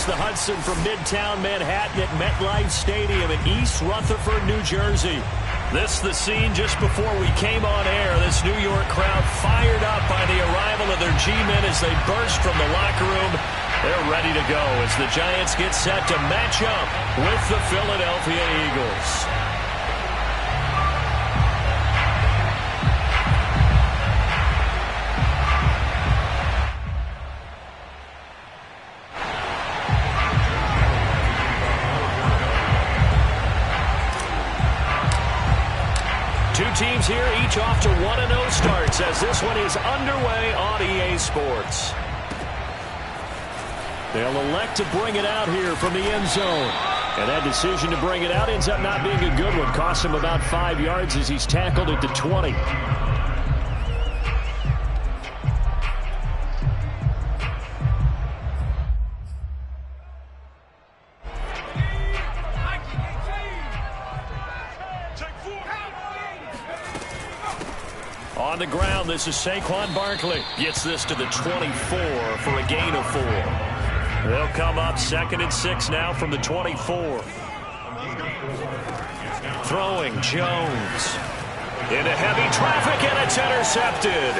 the Hudson from Midtown Manhattan at MetLife Stadium in East Rutherford, New Jersey. This the scene just before we came on air. This New York crowd fired up by the arrival of their G-men as they burst from the locker room. They're ready to go as the Giants get set to match up with the Philadelphia Eagles. Teams here, each off to 1-0 starts as this one is underway on EA Sports. They'll elect to bring it out here from the end zone. And that decision to bring it out ends up not being a good one. Costs him about 5 yards as he's tackled at the 20. On the ground, this is Saquon Barkley. Gets this to the 24 for a gain of 4. They'll come up 2nd and 6 now from the 24. Throwing Jones. Into heavy traffic, and it's intercepted.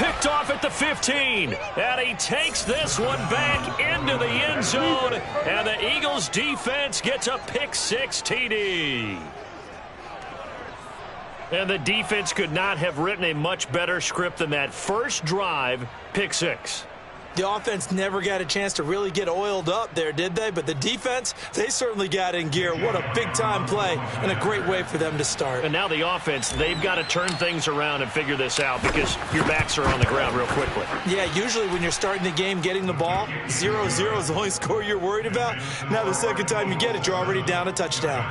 Picked off at the 15. And he takes this one back into the end zone. And the Eagles defense gets a pick-6 TD. And the defense could not have written a much better script than that. First drive, pick-6. The offense never got a chance to really get oiled up there, did they? But the defense, they certainly got in gear. What a big-time play and a great way for them to start. And now the offense, they've got to turn things around and figure this out because your backs are on the ground real quickly. Yeah, usually when you're starting the game getting the ball, 0-0 is the only score you're worried about. Now the second time you get it, you're already down a touchdown.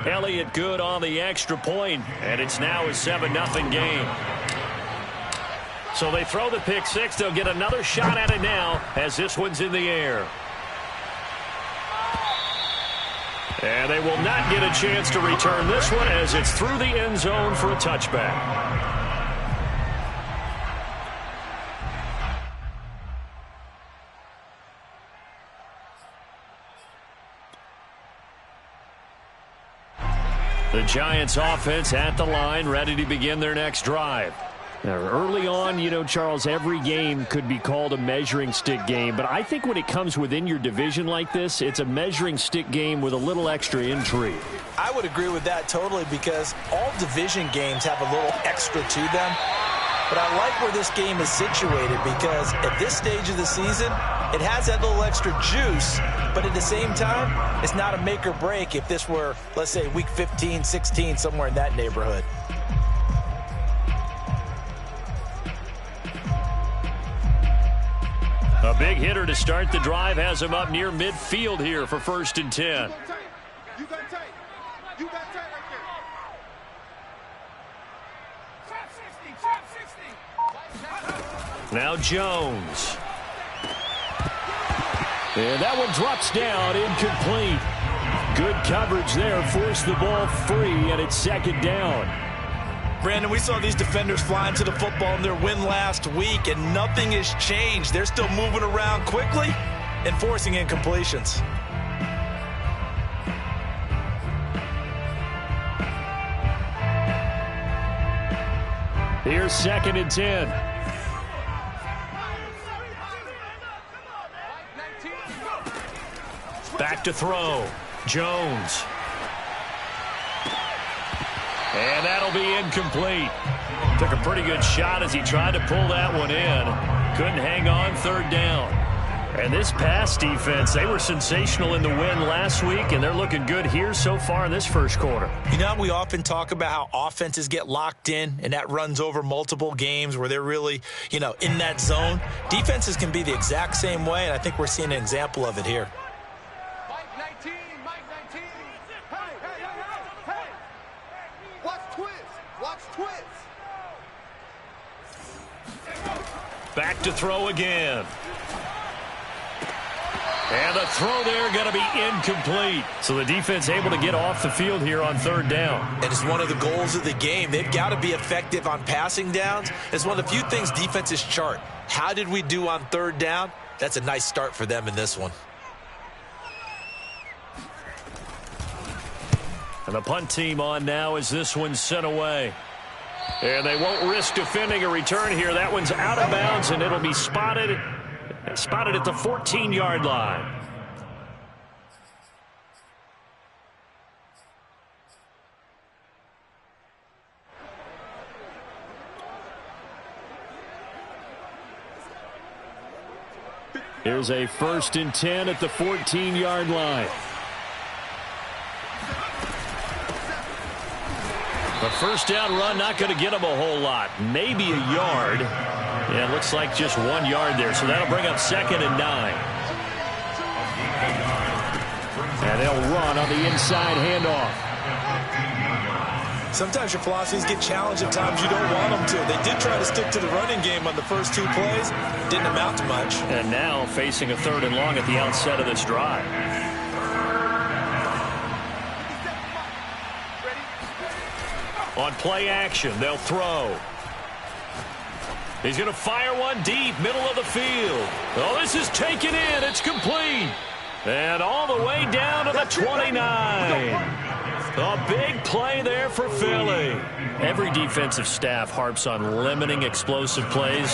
Elliott good on the extra point, and it's now a 7-0 game. So they throw the pick-6. They'll get another shot at it now as this one's in the air. And they will not get a chance to return this one as it's through the end zone for a touchback. The Giants offense at the line, ready to begin their next drive. Now, early on, you know, Charles, every game could be called a measuring stick game. But I think when it comes within your division like this, it's a measuring stick game with a little extra intrigue. I would agree with that totally because all division games have a little extra to them. But I like where this game is situated because at this stage of the season, it has that little extra juice, but at the same time, it's not a make or break if this were, let's say, week 15, 16, somewhere in that neighborhood. A big hitter to start the drive has him up near midfield here for 1st and 10. Now Jones. And that one drops down, incomplete. Good coverage there, forced the ball free, and it's 2nd down. Brandon, we saw these defenders flying to the football in their win last week, and nothing has changed. They're still moving around quickly and forcing incompletions. Here's 2nd and 10. Back to throw. Jones. And that'll be incomplete. Took a pretty good shot as he tried to pull that one in. Couldn't hang on 3rd down. And this pass defense, they were sensational in the win last week, and they're looking good here so far in this first quarter. You know, we often talk about how offenses get locked in, and that runs over multiple games where they're really, you know, in that zone. Defenses can be the exact same way, and I think we're seeing an example of it here. Back to throw again. And the throw there going to be incomplete. So the defense able to get off the field here on 3rd down. And it's one of the goals of the game. They've got to be effective on passing downs. It's one of the few things defenses chart. How did we do on 3rd down? That's a nice start for them in this one. And the punt team on now as this one's sent away. And they won't risk defending a return here. That one's out of bounds, and it'll be spotted at the 14-yard line. Here's a 1st and 10 at the 14-yard line. The first down run not going to get him a whole lot. Maybe a yard. Yeah, it looks like just 1 yard there. So that'll bring up 2nd and 9. And they'll run on the inside handoff. Sometimes your philosophies get challenged at times you don't want them to. They did try to stick to the running game on the first 2 plays. Didn't amount to much. And now facing a 3rd and long at the outset of this drive. On play action, they'll throw. He's going to fire one deep, middle of the field. Oh, this is taken in. It's complete. And all the way down to the 29. A big play there for Philly. Every defensive staff harps on limiting explosive plays.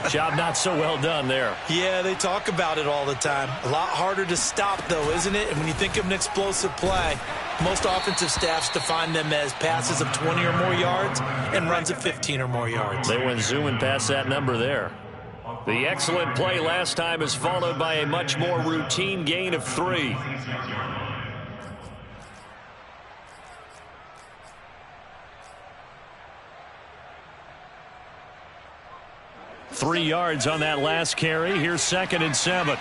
Job not so well done there. Yeah, they talk about it all the time. A lot harder to stop, though, isn't it? And when you think of an explosive play, most offensive staffs define them as passes of 20 or more yards and runs of 15 or more yards. They went zooming past that number there. The excellent play last time is followed by a much more routine gain of 3. Three yards on that last carry. Here's 2nd and 7.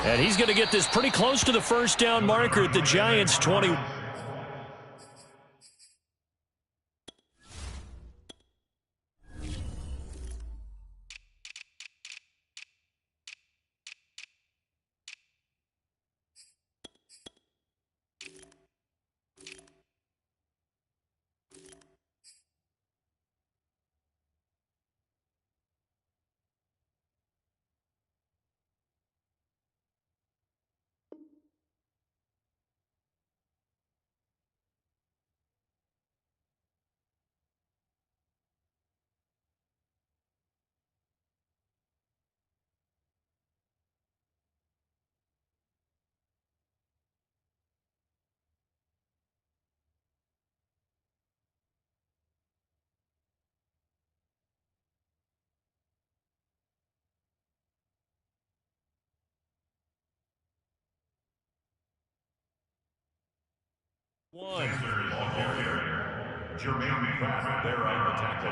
And he's going to get this pretty close to the first down marker at the Giants' 20. One. Jermaine Pratt there on the tackle.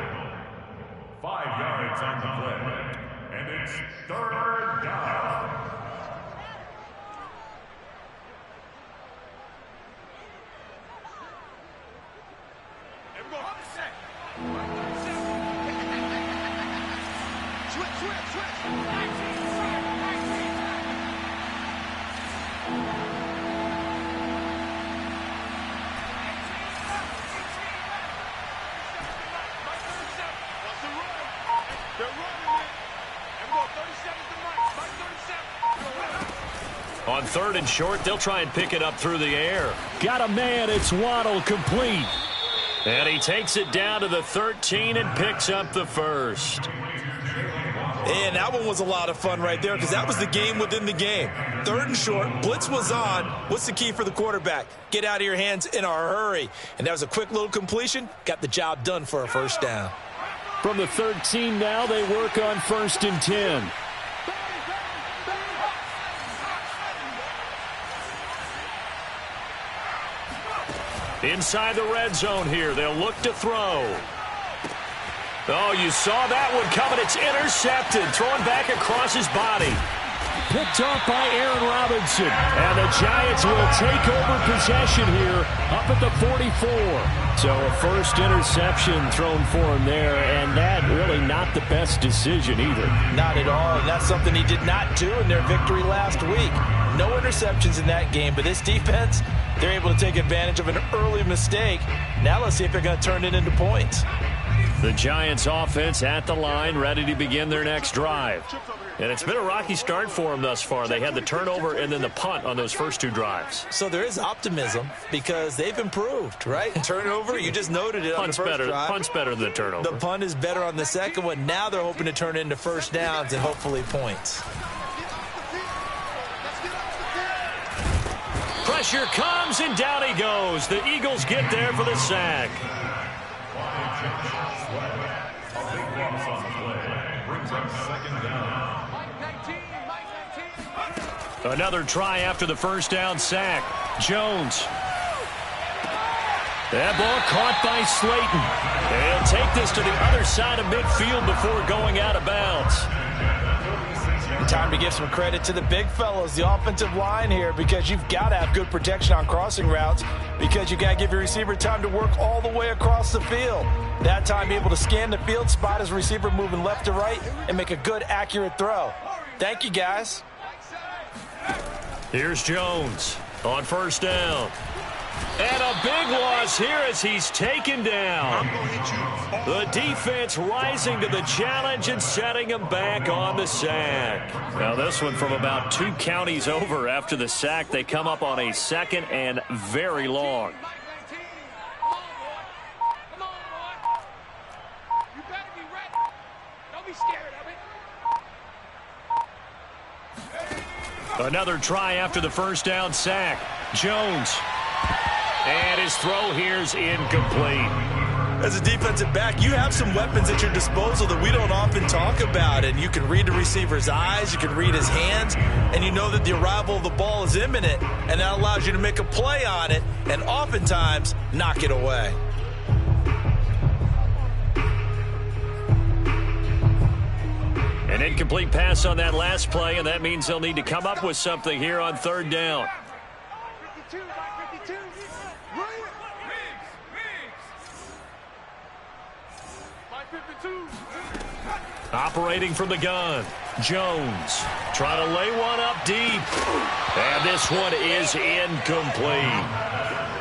5 yards on the play. And it's 3rd down. On 3rd and short, they'll try and pick it up through the air. Got a man. It's Waddle, complete. And he takes it down to the 13 and picks up the first. And that one was a lot of fun right there because that was the game within the game. 3rd and short, blitz was on. What's the key for the quarterback? Get out of your hands in a hurry. And that was a quick little completion. Got the job done for a first down. From the 13 now, they work on 1st and 10. Inside the red zone here. They'll look to throw. Oh, you saw that one coming. It's intercepted. Thrown back across his body. Picked off by Aaron Robinson. And the Giants will take over possession here up at the 44. So a first interception thrown for him there, and that really not the best decision either. Not at all, and that's something he did not do in their victory last week. No interceptions in that game, but this defense, they're able to take advantage of an early mistake. Now let's see if they're going to turn it into points. The Giants offense at the line, ready to begin their next drive. And it's been a rocky start for them thus far. They had the turnover and then the punt on those first two drives. So there is optimism because they've improved, right? Turnover, you just noted it on the first drive. Punt's better than the turnover. The punt is better on the second one. Now they're hoping to turn it into first downs and hopefully points. Pressure comes, and down he goes. The Eagles get there for the sack. Another try after the first down sack. Jones. That ball caught by Slayton. They'll take this to the other side of midfield before going out of bounds. Time to give some credit to the big fellows, the offensive line here, because you've got to have good protection on crossing routes because you got to give your receiver time to work all the way across the field. That time, be able to scan the field, spot his receiver moving left to right, and make a good, accurate throw. Thank you, guys. Here's Jones on first down. And a big loss here as he's taken down. The defense rising to the challenge and setting him back on the sack. Now this one from about 2 counties over after the sack. They come up on a second and very long. Another try after the first down sack. Jones. And his throw here's incomplete. As a defensive back, you have some weapons at your disposal that we don't often talk about. And you can read the receiver's eyes, you can read his hands, and you know that the arrival of the ball is imminent. And that allows you to make a play on it and oftentimes knock it away. An incomplete pass on that last play, and that means they'll need to come up with something here on third down. Operating from the gun, Jones trying to lay one up deep. And this one is incomplete.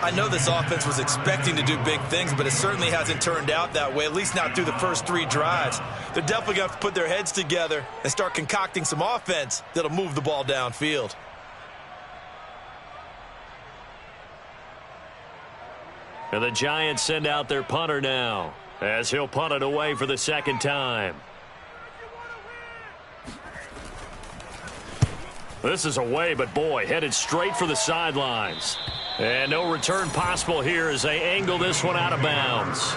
I know this offense was expecting to do big things, but it certainly hasn't turned out that way, at least not through the first 3 drives. They're definitely going to have to put their heads together and start concocting some offense that'll move the ball downfield. And the Giants send out their punter now as he'll punt it away for the second time. This is away, but boy, headed straight for the sidelines. And no return possible here as they angle this one out of bounds.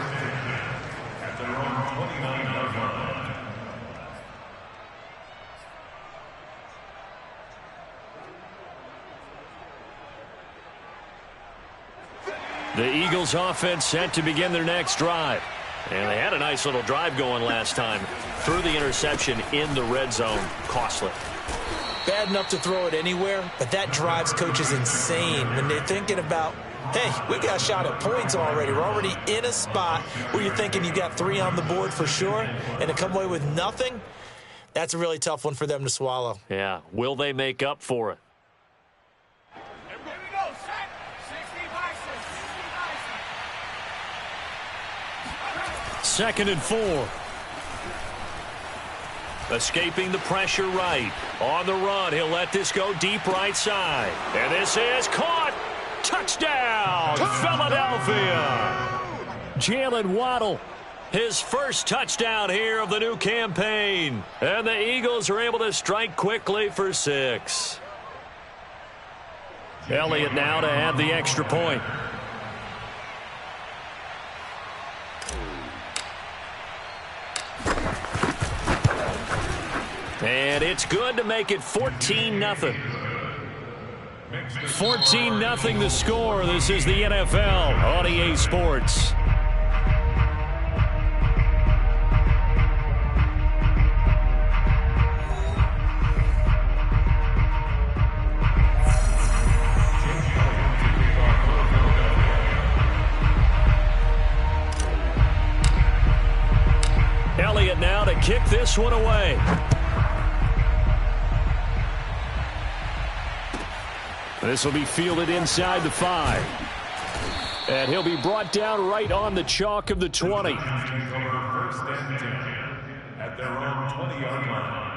The Eagles offense set to begin their next drive. And they had a nice little drive going last time. Threw the interception in the red zone. Costly. Bad enough to throw it anywhere, but that drives coaches insane when they're thinking about, hey, we got a shot at points already. We're already in a spot where you're thinking you got 3 on the board for sure, and to come away with nothing, that's a really tough one for them to swallow. Yeah, will they make up for it? Second and 4. Escaping the pressure right. On the run, he'll let this go deep right side. And this is caught. Touchdown, Philadelphia. Jalen Waddle, his first touchdown here of the new campaign. And the Eagles are able to strike quickly for 6. Elliott now to add the extra point. And it's good to make it 14-0. 14-0 the score. This is the NFL on EA Sports. Elliott now to kick this one away. This will be fielded inside the 5. And he'll be brought down right on the chalk of the 20. and 10 at their own 20-yard line.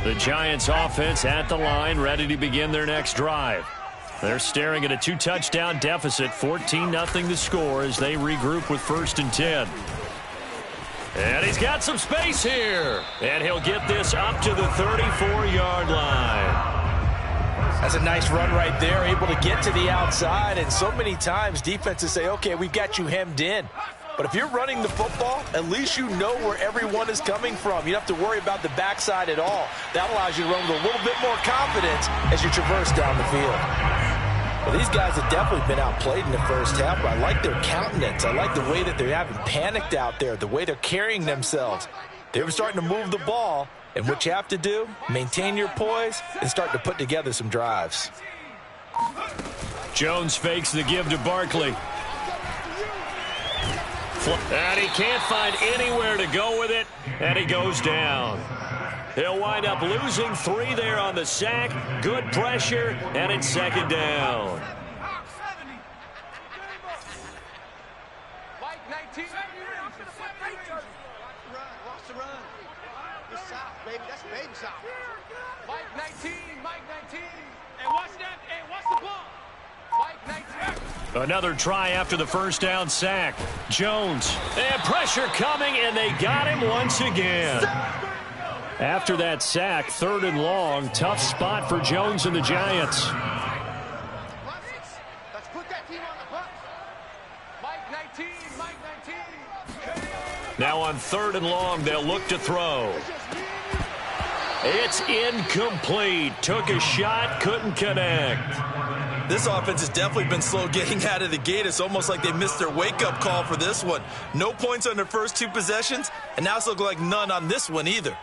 The Giants offense at the line, ready to begin their next drive. They're staring at a 2-touchdown deficit, 14-0 to score as they regroup with 1st and 10. And he's got some space here. And he'll get this up to the 34-yard line. That's a nice run right there, able to get to the outside. And so many times defenses say, okay, we've got you hemmed in. But if you're running the football, at least you know where everyone is coming from. You don't have to worry about the backside at all. That allows you to run with a little bit more confidence as you traverse down the field. Well, these guys have definitely been outplayed in the first half, but I like their countenance. I like the way that they haven't panicked out there, the way they're carrying themselves. They're starting to move the ball, and what you have to do, maintain your poise and start to put together some drives. Jones fakes the give to Barkley. And he can't find anywhere to go with it, and he goes down. He'll wind up losing 3 there on the sack. Good pressure, and it's 2nd down. Mike 19. Watch the run. Good south, baby. That's baby south. Mike 19. Mike 19. Hey, watch that. Hey, watch the ball. Mike 19. Another try after the 1st down sack. Jones. And pressure coming, and they got him once again. After that sack, 3rd and long, tough spot for Jones and the Giants. Let's put that team on the bus. Mike 19, Mike 19. Now on 3rd and long, they'll look to throw. It's incomplete. Took a shot, couldn't connect. This offense has definitely been slow getting out of the gate. It's almost like they missed their wake-up call for this one. No points on their first 2 possessions, and now it's looking like none on this one either.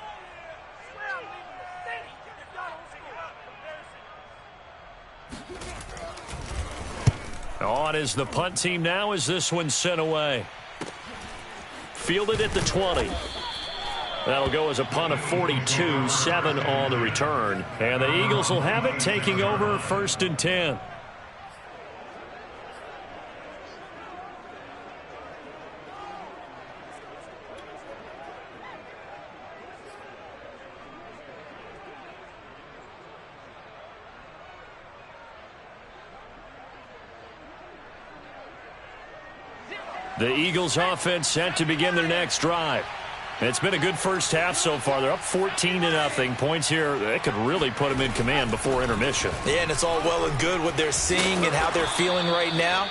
On is the punt team now as this one's sent away. Fielded at the 20. That'll go as a punt of 42, 7 on the return. And the Eagles will have it, taking over 1st and 10. The Eagles offense set to begin their next drive. It's been a good first half so far. They're up 14-0. Points here, they could really put them in command before intermission. Yeah, and it's all well and good what they're seeing and how they're feeling right now.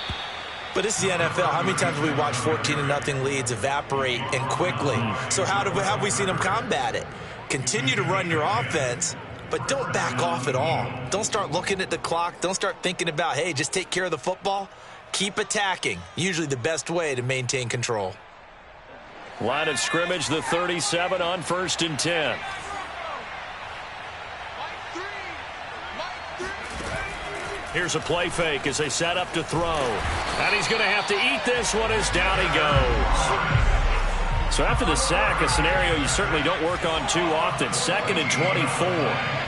But this is the NFL. How many times have we watched 14-0 leads evaporate and quickly? So how have we seen them combat it? Continue to run your offense, but don't back off at all. Don't start looking at the clock. Don't start thinking about, hey, just take care of the football. Keep attacking. Usually the best way to maintain control. Line of scrimmage, the 37 on 1st and 10. Here's a play fake as they set up to throw. And he's going to have to eat this one as down he goes. So after the sack, a scenario you certainly don't work on too often. 2nd and 24.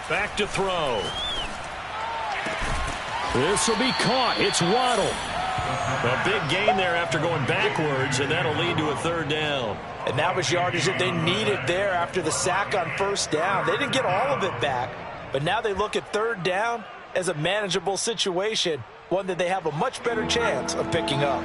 Back to throw. This will be caught. It's Waddle. A big gain there after going backwards, and that'll lead to a 3rd down. And that was yardage that they needed there after the sack on 1st down. They didn't get all of it back, but now they look at 3rd down as a manageable situation, one that they have a much better chance of picking up.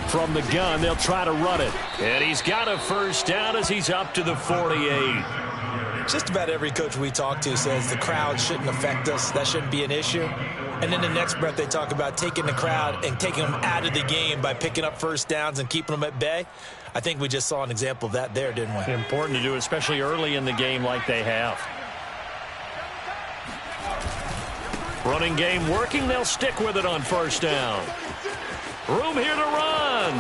From the gun, they'll try to run it. And he's got a 1st down as he's up to the 48. Just about every coach we talk to says the crowd shouldn't affect us. That shouldn't be an issue. And then the next breath they talk about taking the crowd and taking them out of the game by picking up 1st downs and keeping them at bay. I think we just saw an example of that there, didn't we? Important to do, especially early in the game like they have. Running game working. They'll stick with it on 1st down. Room here to run.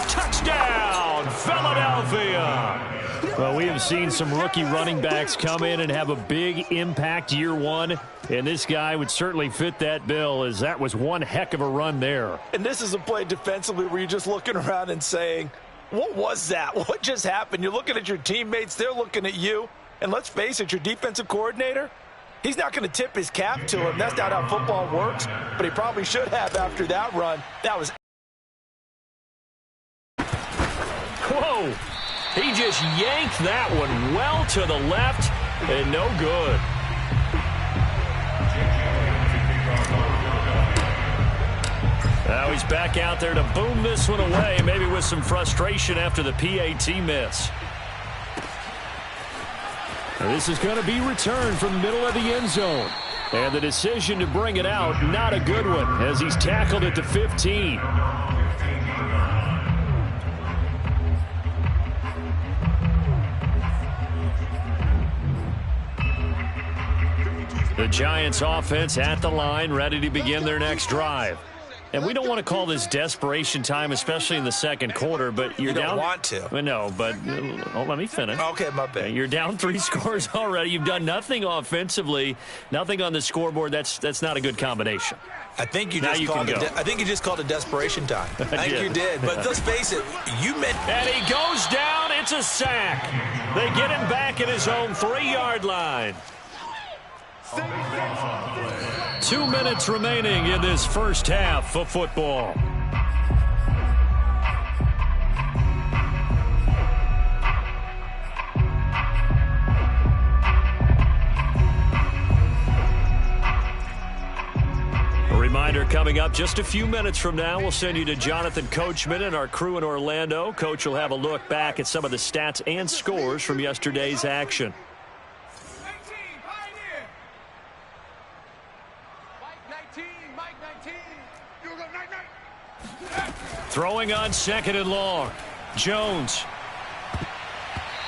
Touchdown, Philadelphia. Well, we have seen some rookie running backs come in and have a big impact year one, and this guy would certainly fit that bill, as that was one heck of a run there. And this is a play defensively where you're just looking around and saying, what was that? What just happened? You're looking at your teammates, they're looking at you, and let's face it, your defensive coordinator, he's not going to tip his cap to him. That's not how football works, but he probably should have after that run. That was... Whoa! He just yanked that one well to the left, and no good. Now he's back out there to boom this one away, maybe with some frustration after the PAT miss. And this is going to be returned from the middle of the end zone. And the decision to bring it out, not a good one, as he's tackled at the 15. The Giants offense at the line, ready to begin their next drive. And we don't want to call this desperation time, especially in the second quarter, but you're down. You don't want to. No, but let me finish. Okay, my bad. You're down 3 scores already. You've done nothing offensively, nothing on the scoreboard. That's not a good combination. I think you just called it desperation time. I think you did. But let's face it, you meant. And he goes down. It's a sack. They get him back at his own 3-yard line. 2 minutes remaining in this first half of football. A reminder coming up just a few minutes from now, we'll send you to Jonathan Coachman and our crew in Orlando. Coach will have a look back at some of the stats and scores from yesterday's action. Throwing on 2nd and long. Jones.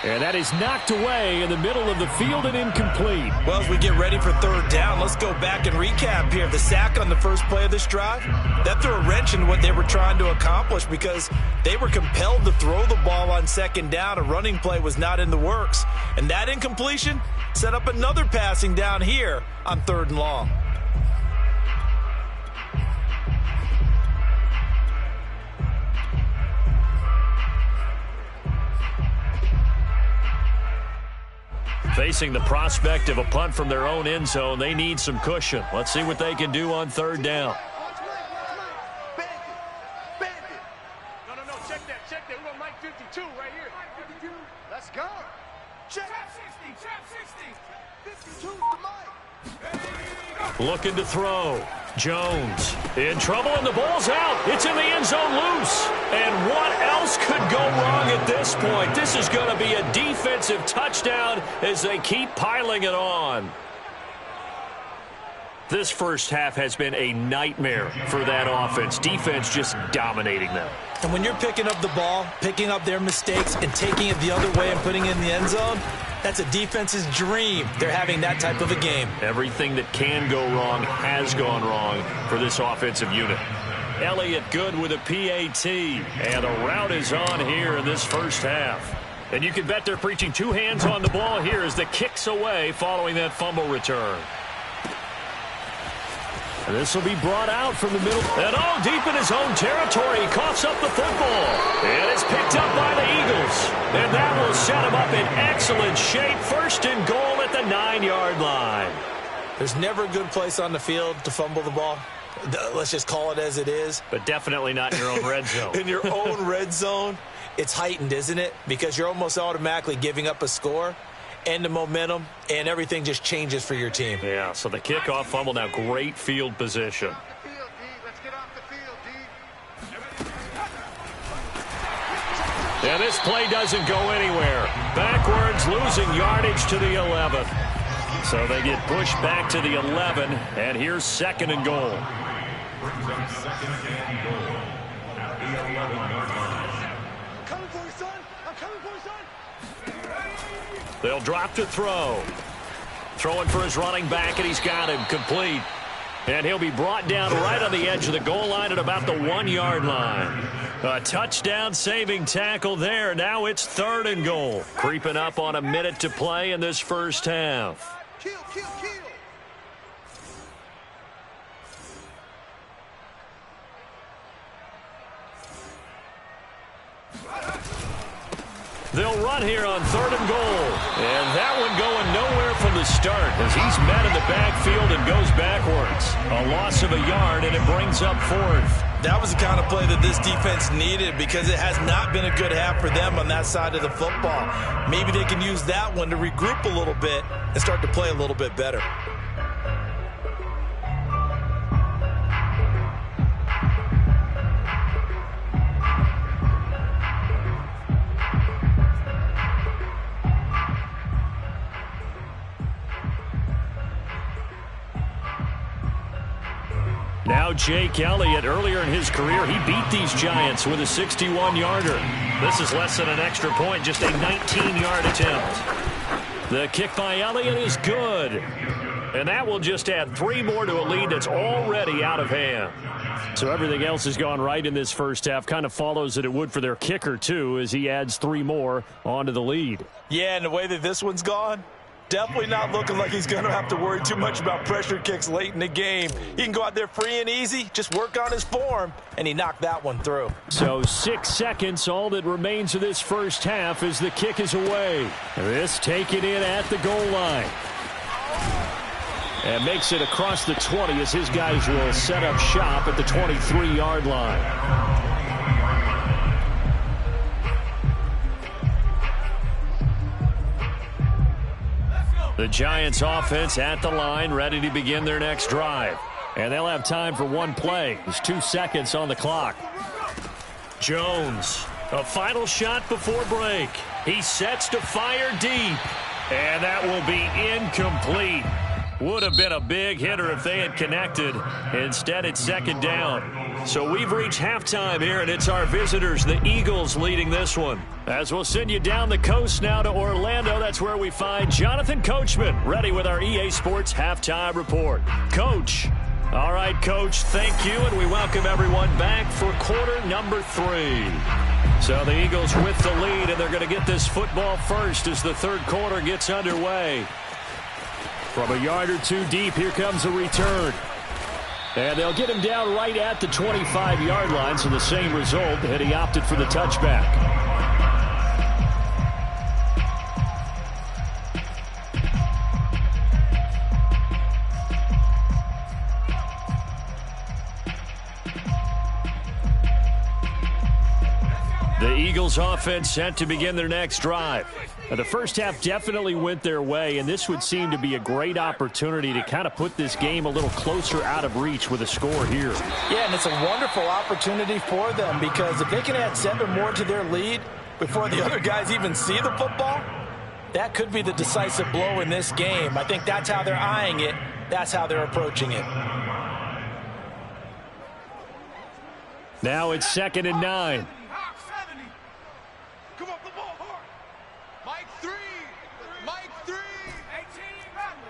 And that is knocked away in the middle of the field and incomplete. Well, as we get ready for 3rd down, let's go back and recap here. The sack on the first play of this drive, that threw a wrench in what they were trying to accomplish because they were compelled to throw the ball on 2nd down. A running play was not in the works. And that incompletion set up another passing down here on 3rd and long. Facing the prospect of a punt from their own end zone, they need some cushion. Let's see what they can do on 3rd down. No, check that. We want Mike 52 right here. 52. Let's go. Check. Trap 60. 52 to Mike. Looking to throw. Jones in trouble, and the ball's out. It's in the end zone loose. And what else could go wrong at this point? This is going to be a defensive touchdown as they keep piling it on. This first half has been a nightmare for that offense. Defense just dominating them. And when you're picking up the ball, picking up their mistakes, and taking it the other way and putting it in the end zone, that's a defense's dream. They're having that type of a game. Everything that can go wrong has gone wrong for this offensive unit. Elliott good with a PAT, and the route is on here in this first half. And you can bet they're preaching 2 hands on the ball here as the kick's away following that fumble return. And this will be brought out from the middle. And deep in his own territory, he coughs up the football. And it's picked up by the Eagles. And that will set him up in excellent shape. 1st and goal at the 9-yard line. There's never a good place on the field to fumble the ball. Let's just call it as it is. But definitely not in your own red zone. In your own red zone, it's heightened, isn't it? Because you're almost automatically giving up a score. And the momentum, and everything just changes for your team. Yeah, so the kickoff fumble, now great field position. And this play doesn't go anywhere. Backwards, losing yardage to the 11. So they get pushed back to the 11, and here's 2nd and goal. Brings up 2nd and goal at the 11-yard line. I'm coming for you, son. They'll drop to throw. Throwing for his running back, and he's got him complete. And he'll be brought down right on the edge of the goal line at about the 1-yard line. A touchdown-saving tackle there. Now it's 3rd and goal. Creeping up on a minute to play in this first half. Kill, kill, kill. They'll run here on 3rd and goal. And that one going nowhere from the start as he's met in the backfield and goes backwards. A loss of a yard, and it brings up 4th. That was the kind of play that this defense needed because it has not been a good half for them on that side of the football. Maybe they can use that one to regroup a little bit and start to play a little bit better. Now Jake Elliott, earlier in his career, he beat these Giants with a 61-yarder. This is less than an extra point, just a 19-yard attempt. The kick by Elliott is good. And that will just add 3 more to a lead that's already out of hand. So everything else has gone right in this first half. Kind of follows that it would for their kicker, too, as he adds 3 more onto the lead. Yeah, and the way that this one's gone, definitely not looking like he's going to have to worry too much about pressure kicks late in the game. He can go out there free and easy, just work on his form, and he knocked that one through. So 6 seconds, all that remains of this first half as the kick is away. This taken in at the goal line. And makes it across the 20 as his guys will set up shop at the 23-yard line. The Giants offense at the line, ready to begin their next drive. And they'll have time for one play. There's 2 seconds on the clock. Jones, a final shot before break. He sets to fire deep. And that will be incomplete. Would have been a big hitter if they had connected. Instead, it's 2nd down. So we've reached halftime here, and it's our visitors, the Eagles, leading this one. As we'll send you down the coast now to Orlando, that's where we find Jonathan Coachman, ready with our EA Sports Halftime Report. Coach. All right, Coach, thank you, and we welcome everyone back for quarter number 3. So the Eagles with the lead, and they're going to get this football first as the 3rd quarter gets underway. From a yard or 2 deep, here comes a return. And they'll get him down right at the 25-yard line, so the same result, and he opted for the touchback. The Eagles offense set to begin their next drive. Now, the first half definitely went their way, and this would seem to be a great opportunity to kind of put this game a little closer out of reach with a score here. Yeah, and it's a wonderful opportunity for them because if they can add 7 more to their lead before the other guys even see the football, that could be the decisive blow in this game. I think that's how they're eyeing it. That's how they're approaching it. Now it's 2nd and 9. Come up the ball hard. Mike 3. Mike 3. 18 Rattler.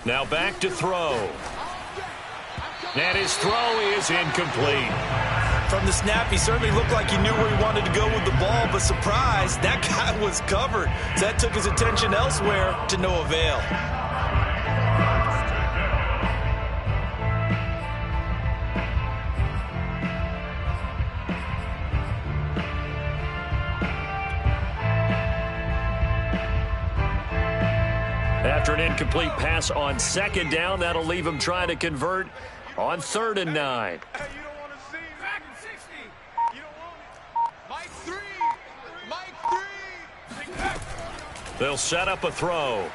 Now back to throw. And his throw is incomplete. From the snap, he certainly looked like he knew where he wanted to go with the ball, but surprise, that guy was covered. So that took his attention elsewhere to no avail. After an incomplete pass on 2nd down, that'll leave him trying to convert on 3rd and 9. Hey, you don't want to see back in 60. You don't want it. Mike 3. Mike 3. They'll set up a throw.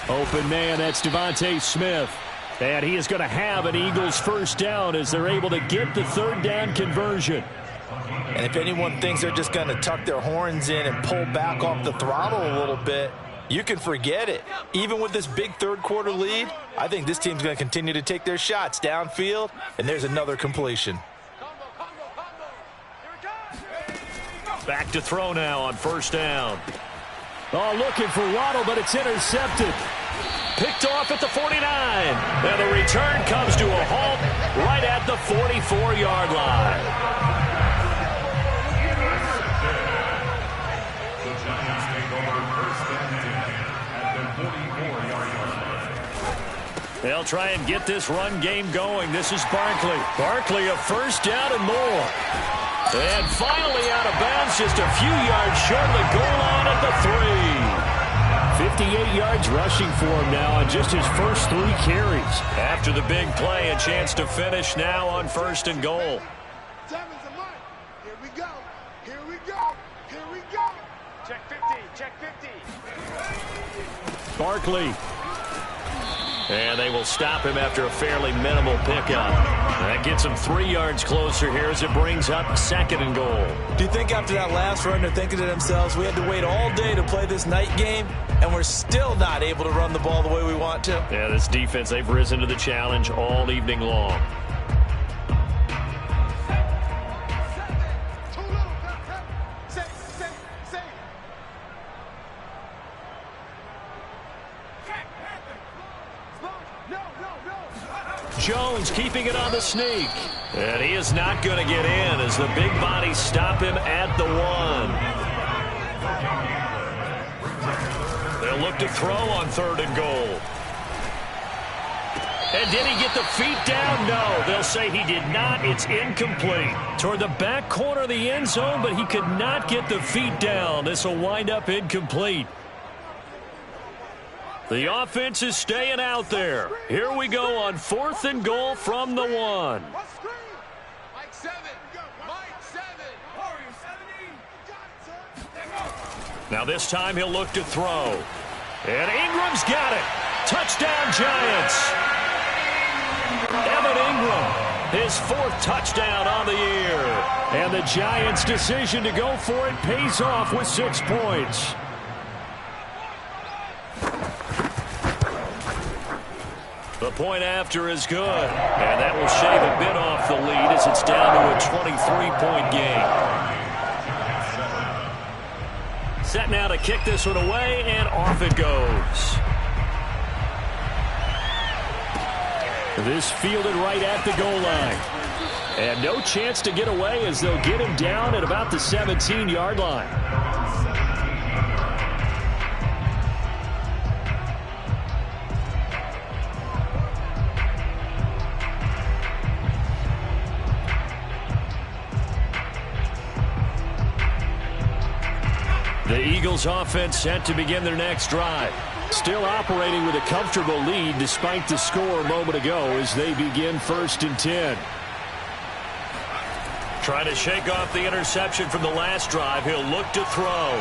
Open man, that's Devontae Smith. And he is going to have an Eagles first down as they're able to get the 3rd down conversion. And if anyone thinks they're just going to tuck their horns in and pull back off the throttle a little bit, you can forget it. Even with this big 3rd quarter lead, I think this team's going to continue to take their shots downfield, and there's another completion. Back to throw now on 1st down. Oh, looking for Waddle, but it's intercepted. picked off at the 49. And the return comes to a halt right at the 44-yard line. The Giants take over first and 10 at the 44-yard line. They'll try and get this run game going. This is Barkley. Barkley, a first down and more. And finally out of bounds, just a few yards short of the goal line at the 3. 58 yards rushing for him now on just his first 3 carries. After the big play, a chance to finish now on first and goal. Here we go. Here we go. Here we go. Check 50. Check 50. Barkley. And they will stop him after a fairly minimal pickup. That gets him 3 yards closer here as it brings up second and goal. Do you think after that last run they're thinking to themselves, we had to wait all day to play this night game, and we're still not able to run the ball the way we want to? Yeah, this defense, they've risen to the challenge all evening long. Jones keeping it on the sneak. And he is not going to get in as the big bodies stop him at the 1. They'll look to throw on third and goal. And did he get the feet down? No, they'll say he did not. It's incomplete. Toward the back corner of the end zone, but he could not get the feet down. This will wind up incomplete. The offense is staying out there. Here we go on fourth and goal from the 1. Mike 7. Mike 7. Now this time he'll look to throw. And Ingram's got it. Touchdown Giants. Evan Ingram, his 4th touchdown on the year. And the Giants' decision to go for it pays off with 6 points. The point after is good, and that will shave a bit off the lead as it's down to a 23-point game. Set now to kick this one away, and off it goes. This fielded right at the goal line. And no chance to get away as they'll get him down at about the 17-yard line. The Eagles offense set to begin their next drive. Still operating with a comfortable lead despite the score a moment ago as they begin first and 10. Trying to shake off the interception from the last drive. He'll look to throw.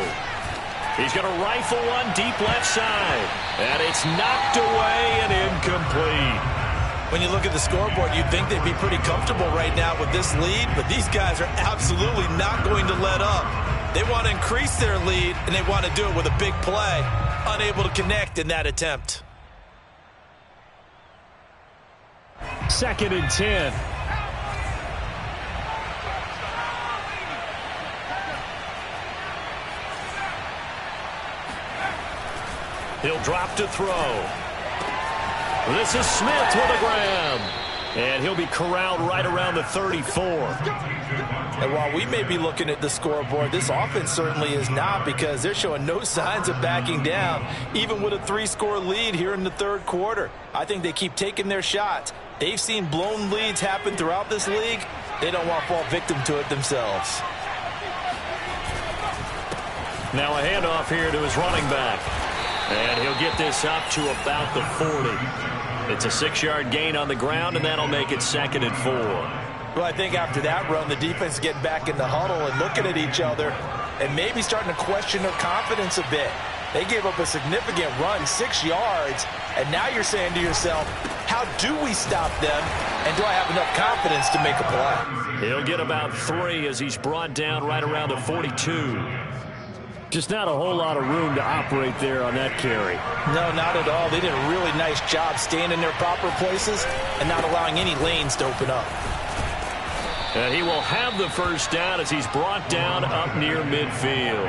He's going to rifle one deep left side. And it's knocked away and incomplete. When you look at the scoreboard, you'd think they'd be pretty comfortable right now with this lead, but these guys are absolutely not going to let up. They want to increase their lead, and they want to do it with a big play. Unable to connect in that attempt. Second and 10. He'll drop to throw. This is Smith with a grab. And he'll be corralled right around the 34. And while we may be looking at the scoreboard, this offense certainly is not, because they're showing no signs of backing down, even with a 3-score lead here in the third quarter. I think they keep taking their shots. They've seen blown leads happen throughout this league. They don't want to fall victim to it themselves. Now a handoff here to his running back. And he'll get this up to about the 40. It's a 6-yard gain on the ground, and that'll make it second and 4. Well, I think after that run, the defense get back in the huddle and looking at each other and maybe starting to question their confidence a bit. They gave up a significant run, 6 yards, and now you're saying to yourself, how do we stop them, and do I have enough confidence to make a play? He'll get about 3 as he's brought down right around the 42. Just not a whole lot of room to operate there on that carry. No, not at all. They did a really nice job staying in their proper places and not allowing any lanes to open up. And he will have the first down as he's brought down up near midfield.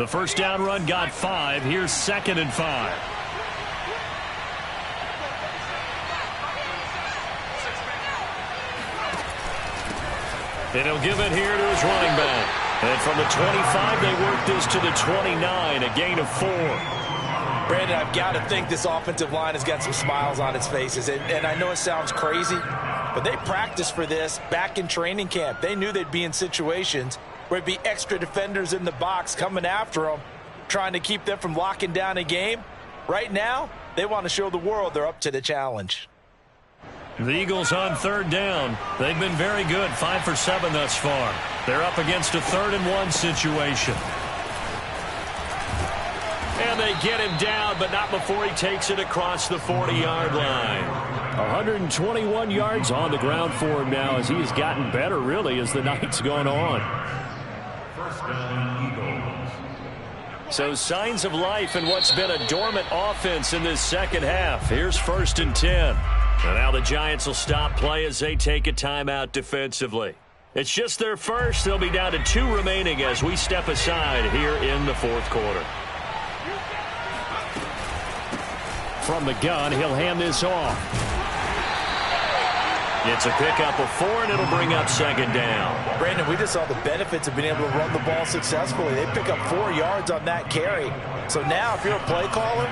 The first down run got 5. Here's 2nd and 5. And he'll give it here to his running back. And from the 25, they work this to the 29, a gain of 4. Brandon, I've got to think this offensive line has got some smiles on its faces. And I know it sounds crazy, but they practiced for this back in training camp. They knew they'd be in situations where there'd be extra defenders in the box coming after them, trying to keep them from locking down a game. Right now, they want to show the world they're up to the challenge. The Eagles on 3rd down. They've been very good, 5 for 7 thus far. They're up against a 3rd and 1 situation. And they get him down, but not before he takes it across the 40-yard line. 121 yards on the ground for him now as he has gotten better, really, as the night's gone on. First down, Eagles. So signs of life in what's been a dormant offense in this second half. Here's 1st and 10. And now the Giants will stop play as they take a timeout defensively. It's just their first. They'll be down to 2 remaining as we step aside here in the 4th quarter. From the gun, he'll hand this off. It's a pickup of 4, and it'll bring up 2nd down. Brandon, we just saw the benefits of being able to run the ball successfully. They pick up 4 yards on that carry. So now if you're a play caller,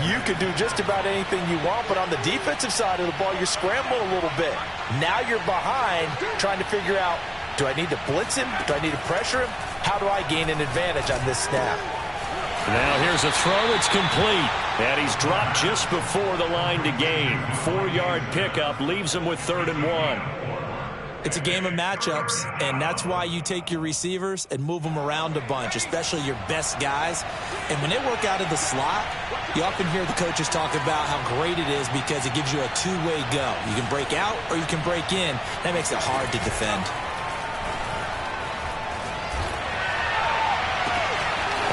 you can do just about anything you want. But on the defensive side of the ball, you scramble a little bit. Now you're behind trying to figure out, do I need to blitz him? Do I need to pressure him? How do I gain an advantage on this snap? Now here's a throw that's complete. And he's dropped just before the line to gain. 4-yard pickup leaves him with 3rd and 1. It's a game of matchups, and that's why you take your receivers and move them around a bunch, especially your best guys. And when they work out of the slot, you often hear the coaches talk about how great it is because it gives you a two-way go. You can break out or you can break in. That makes it hard to defend.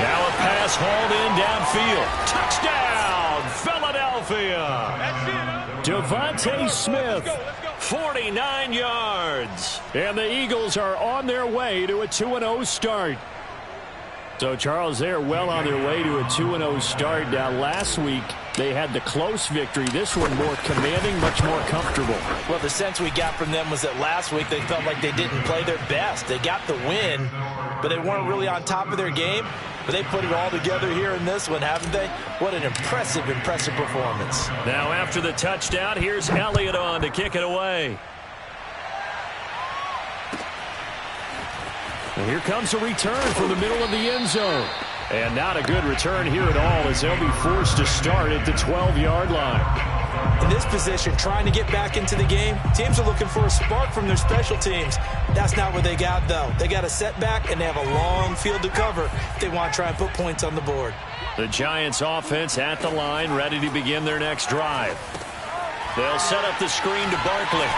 Now a pass hauled in downfield. Touchdown, Philadelphia. Devontae Smith, 49 yards. And the Eagles are on their way to a 2-0 start. So, Charles, they're well on their way to a 2-0 start. Now, last week, they had the close victory. This one more commanding, much more comfortable. Well, the sense we got from them was that last week they felt like they didn't play their best. They got the win, but they weren't really on top of their game. But they put it all together here in this one, haven't they? What an impressive performance. Now, after the touchdown, here's Elliott on to kick it away. And here comes a return from the middle of the end zone. And not a good return here at all as they'll be forced to start at the 12-yard line. In this position, trying to get back into the game, teams are looking for a spark from their special teams. That's not what they got, though. They got a setback, and they have a long field to cover if they want to try and put points on the board. The Giants offense at the line, ready to begin their next drive. They'll set up the screen to Barkley.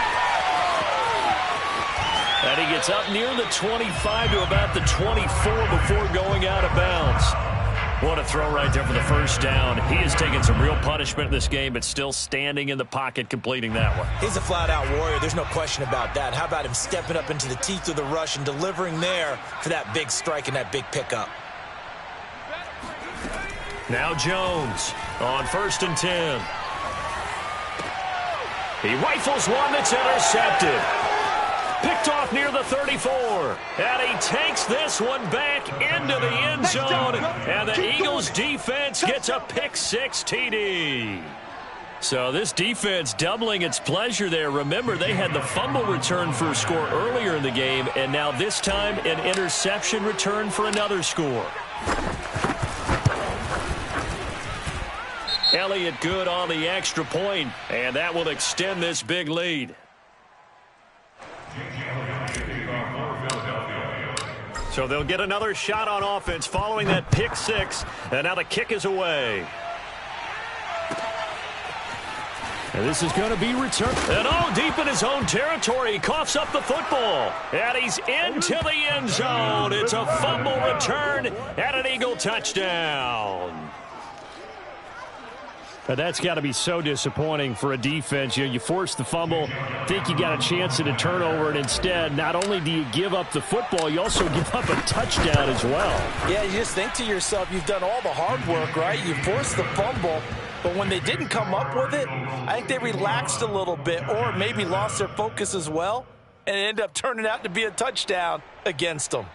And he gets up near the 25 to about the 24 before going out of bounds. What a throw right there for the first down. He has taken some real punishment in this game, but still standing in the pocket, completing that one. He's a flat-out warrior. There's no question about that. How about him stepping up into the teeth of the rush and delivering there for that big strike and that big pickup? Now Jones on 1st and 10. He rifles one that's intercepted. Picked off near the 34. And he takes this one back into the end zone. And the Eagles defense gets a pick-6 TD. So this defense doubling its pleasure there. Remember, they had the fumble return for a score earlier in the game. And now this time an interception return for another score. Elliott good on the extra point. And that will extend this big lead. So they'll get another shot on offense following that pick-6. And now the kick is away. And this is going to be returned. And deep in his own territory. He coughs up the football. And he's into the end zone. It's a fumble return and an Eagle touchdown. But that's got to be so disappointing for a defense. You force the fumble, think you got a chance at a turnover, and instead, not only do you give up the football, you also give up a touchdown as well. Yeah, you just think to yourself, you've done all the hard work, right? You forced the fumble, but when they didn't come up with it, I think they relaxed a little bit or maybe lost their focus as well, and it ended up turning out to be a touchdown against them.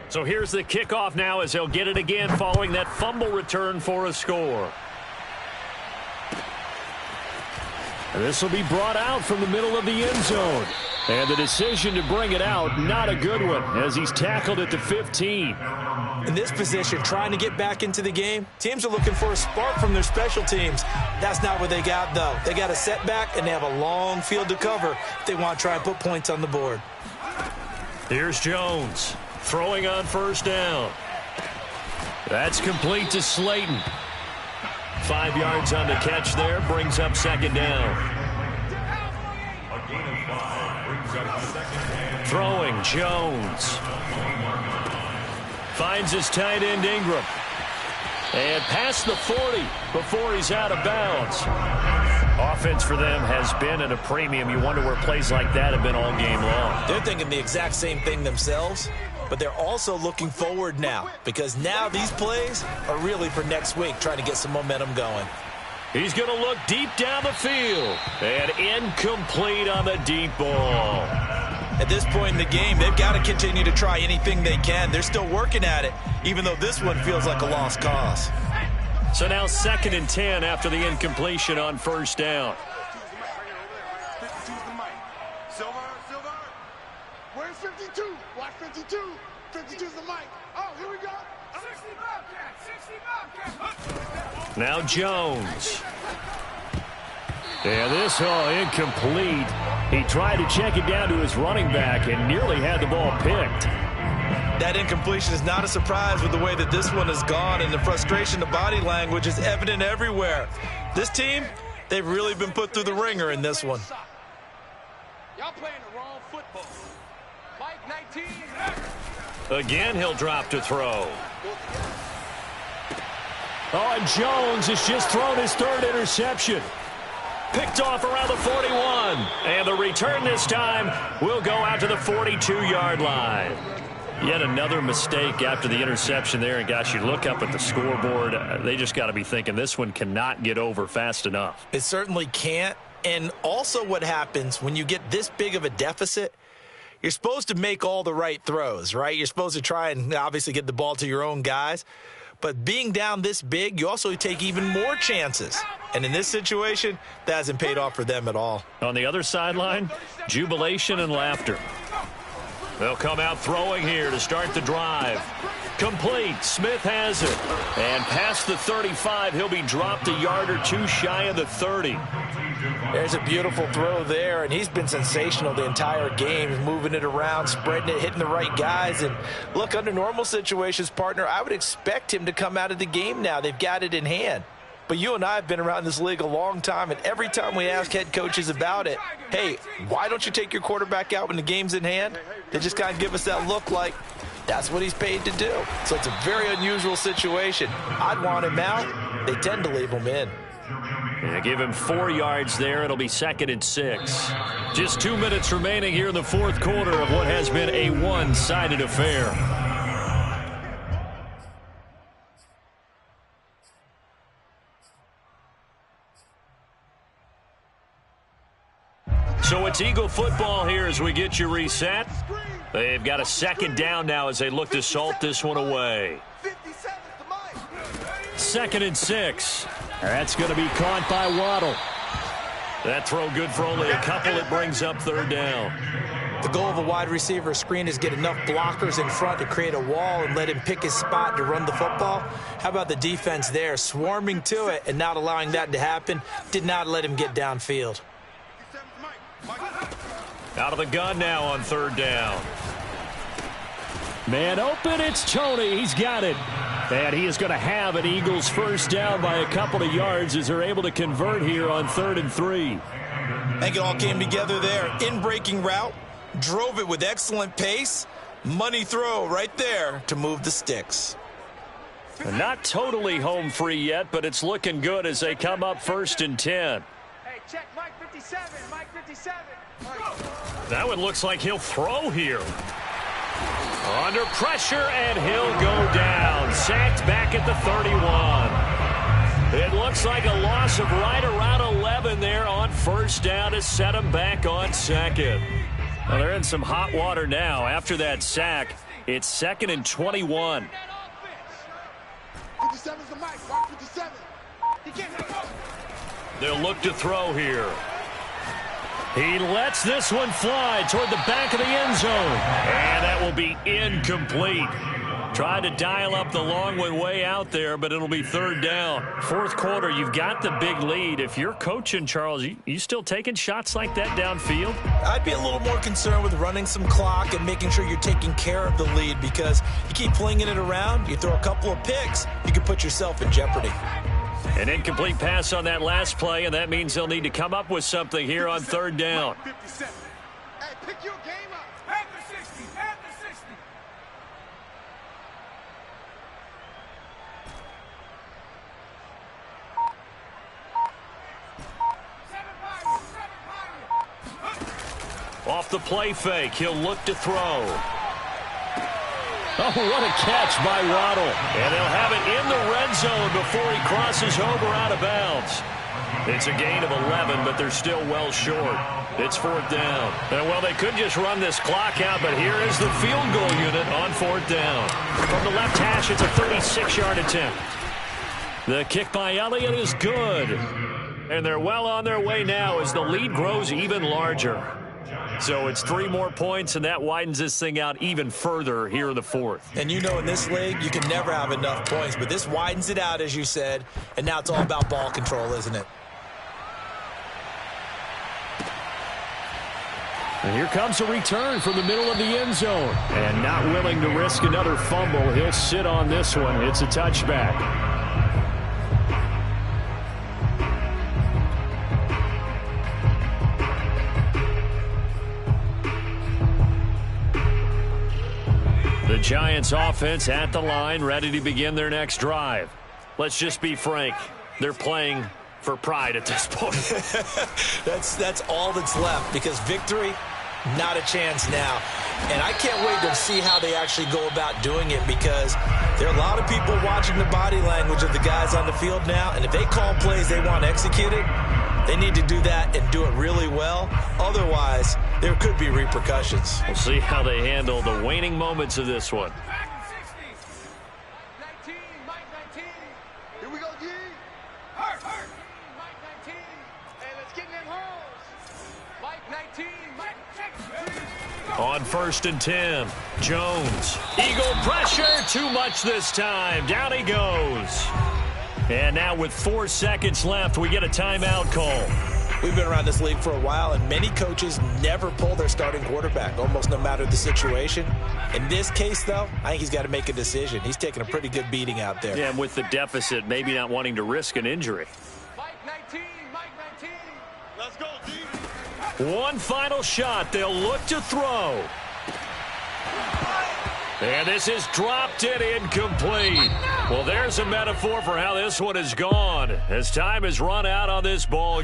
So here's the kickoff now as he'll get it again following that fumble return for a score. And this will be brought out from the middle of the end zone. And the decision to bring it out, not a good one, as he's tackled at the 15. In this position, trying to get back into the game, teams are looking for a spark from their special teams. That's not what they got, though. They got a setback, and they have a long field to cover if they want to try and put points on the board. Here's Jones. Throwing on first down. That's complete to Slayton. 5 yards on the catch there. Brings up second down. Throwing Jones. Finds his tight end Ingram. And past the 40 before he's out of bounds. Offense for them has been at a premium. You wonder where plays like that have been all game long. They're thinking the exact same thing themselves, but they're also looking forward now because now these plays are really for next week, trying to get some momentum going. He's going to look deep down the field. And incomplete on the deep ball. At this point in the game, they've got to continue to try anything they can. They're still working at it, even though this one feels like a lost cause. So now 2nd and 10 after the incompletion on first down. Silver. Where's 52? Watch 52. 52's the mic. Oh, here we go. 60 Bobcat. Now Jones. And this incomplete. He tried to check it down to his running back and nearly had the ball picked. That incompletion is not a surprise with the way that this one has gone, and the frustration, the body language is evident everywhere. This team, they've really been put through the ringer in this one. Y'all playing the wrong football. Mike 19. Again, he'll drop to throw. Oh, and Jones has just thrown his 3rd interception. Picked off around the 41. And the return this time will go out to the 42-yard line. Yet another mistake after the interception there. And, gosh, you look up at the scoreboard. They just got to be thinking this one cannot get over fast enough. It certainly can't. And also what happens when you get this big of a deficit, you're supposed to make all the right throws, right? You're supposed to try and obviously get the ball to your own guys. But being down this big, you also take even more chances. And in this situation, that hasn't paid off for them at all. On the other sideline, jubilation and laughter. They'll come out throwing here to start the drive. Complete. Smith has it. And past the 35, he'll be dropped a yard or two shy of the 30. There's a beautiful throw there, and he's been sensational the entire game, moving it around, spreading it, hitting the right guys. And look, under normal situations, partner, I would expect him to come out of the game now. They've got it in hand. But you and I have been around this league a long time, and every time we ask head coaches about it, hey, why don't you take your quarterback out when the game's in hand? They just kind of give us that look like that's what he's paid to do. So it's a very unusual situation. I'd want him out. They tend to leave him in. Yeah, give him 4 yards there. It'll be 2nd and 6. Just 2 minutes remaining here in the 4th quarter of what has been a one-sided affair. So it's Eagle football here as we get you reset. They've got a 2nd down now as they look to salt this one away. 2nd and 6. That's going to be caught by Waddle. That throw good for only a couple. It brings up 3rd down. The goal of a wide receiver screen is get enough blockers in front to create a wall and let him pick his spot to run the football. How about the defense there, swarming to it and not allowing that to happen? Did not let him get downfield. Out of the gun now on 3rd down. Man open, it's Toney. He's got it. And he is going to have an Eagles first down by a couple of yards as they're able to convert here on 3rd and 3. I think it all came together there. In-breaking route, drove it with excellent pace. Money throw right there to move the sticks. Not totally home free yet, but it's looking good as they come up 1st and 10. Hey, check Mike 57. Mike 57. That one looks like he'll throw here. Under pressure, and he'll go down. Sacked back at the 31. It looks like a loss of right around 11 there on 1st down to set them back on 2nd. Well, they're in some hot water now. After that sack, it's 2nd and 21. 57's the Mike. Mark 57. He can't go. They'll look to throw here. He lets this one fly toward the back of the end zone. And that will be incomplete. Tried to dial up the long one way out there, but it'll be 3rd down. 4th quarter, you've got the big lead. If you're coaching, Charles, you still taking shots like that downfield? I'd be a little more concerned with running some clock and making sure you're taking care of the lead, because you keep flinging it around, you throw a couple of picks, you can put yourself in jeopardy. An incomplete pass on that last play, and that means they'll need to come up with something here on 3rd down. 57. Hey, pick your game up. At the 60. At the 60. Off the play fake, he'll look to throw. Oh, what a catch by Waddle. And they'll have it in the red zone before he crosses over out of bounds. It's a gain of 11, but they're still well short. It's 4th down. And, well, they could just run this clock out, but here is the field goal unit on 4th down. From the left hash, it's a 36-yard attempt. The kick by Elliott is good. And they're well on their way now as the lead grows even larger. So it's 3 more points, and that widens this thing out even further here in the 4th. And you know, in this league, you can never have enough points, but this widens it out, as you said, and now it's all about ball control, isn't it? And here comes a return from the middle of the end zone. And not willing to risk another fumble, he'll sit on this one. It's a touchback. The Giants offense at the line, ready to begin their next drive. Let's just be frank. They're playing for pride at this point. That's all that's left, because victory, not a chance now. And I can't wait to see how they actually go about doing it, because there are a lot of people watching the body language of the guys on the field now, and if they call plays they want executed, they need to do that and do it really well. Otherwise, there could be repercussions. We'll see how they handle the waning moments of this one. 19, Mike 19. Here we go, G. Hurt. Mike 19. Hey, let's get in them holes. Mike 19. Mike 19. On 1st and 10, Jones. Eagle pressure, too much this time. Down he goes. And now with 4 seconds left, we get a timeout call. We've been around this league for a while, and many coaches never pull their starting quarterback, almost no matter the situation. In this case, though, I think he's got to make a decision. He's taking a pretty good beating out there. Yeah, and with the deficit, maybe not wanting to risk an injury. Mike 19. Mike 19. Let's go, G. One final shot. They'll look to throw. And this is dropped and incomplete. Well, there's a metaphor for how this one has gone as time has run out on this ball game.